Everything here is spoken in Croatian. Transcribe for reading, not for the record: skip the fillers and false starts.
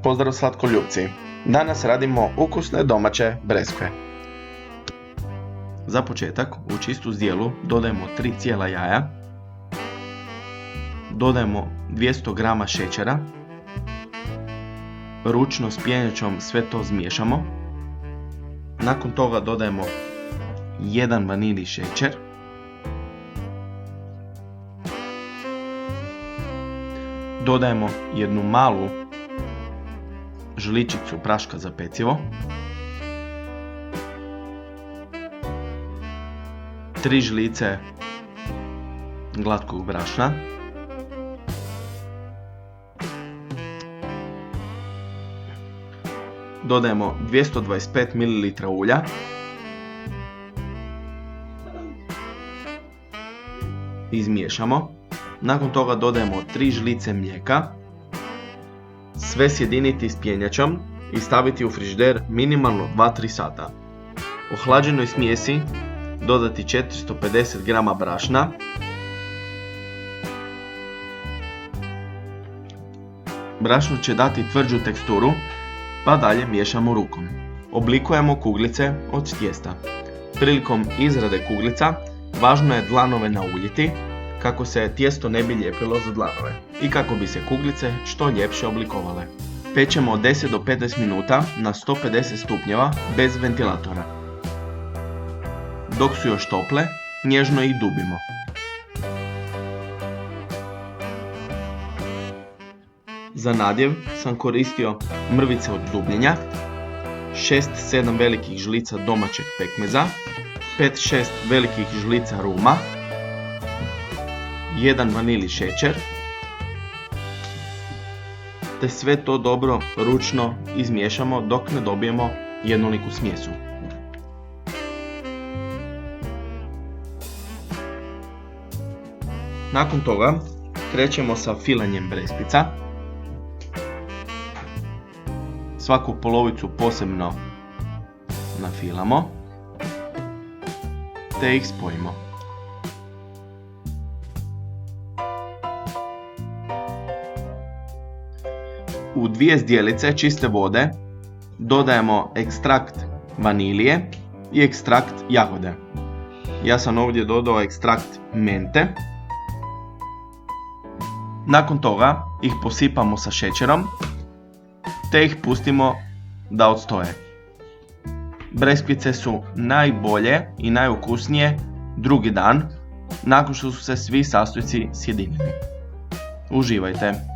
Pozdrav slatkoljupci! Danas radimo ukusne domaće breskve. Za početak u čistu zdjelu dodajemo 3 cijela jaja, dodajemo 200 g šećera, ručno s pjenjačom sve to zmiješamo, nakon toga dodajemo 1 vanilji šećer, dodajemo jednu malu žličicu praška za pecivo, 3 žlice glatkog brašna, dodajemo 225 ml ulja, izmiješamo. Nakon toga dodajemo 3 žlice mlijeka, sve sjediniti s pjenjačom i staviti u frižider minimalno 2-3 sata. Ohlađenoj smjesi dodati 450 g brašna, brašno će dati tvrđu teksturu, pa dalje miješamo rukom. Oblikujemo kuglice od tijesta. Prilikom izrade kuglica važno je dlanove nauljiti kako se tijesto ne bi lijepilo za dlanove i kako bi se kuglice što ljepše oblikovale. Pečemo od 10 do 15 minuta na 150 stupnjeva bez ventilatora. Dok su još tople, nježno ih dubimo. Za nadjev sam koristio mrvice od dubljenja, 6-7 velikih žlica domaćeg pekmeza, 5-6 velikih žlica ruma, 1 vanilji šećer, te sve to dobro ručno izmiješamo dok ne dobijemo jednoliku smjesu. Nakon toga krećemo sa filanjem breskvica. Svaku polovicu posebno nafilamo te ih spojimo. U 2 zdjelice čiste vode dodajemo ekstrakt vanilije i ekstrakt jagode. Ja sam ovdje dodao ekstrakt mente. Nakon toga ih posipamo sa šećerom te ih pustimo da odstoje. Breskvice su najbolje i najukusnije drugi dan nakon što su se svi sastojci sjedinili. Uživajte!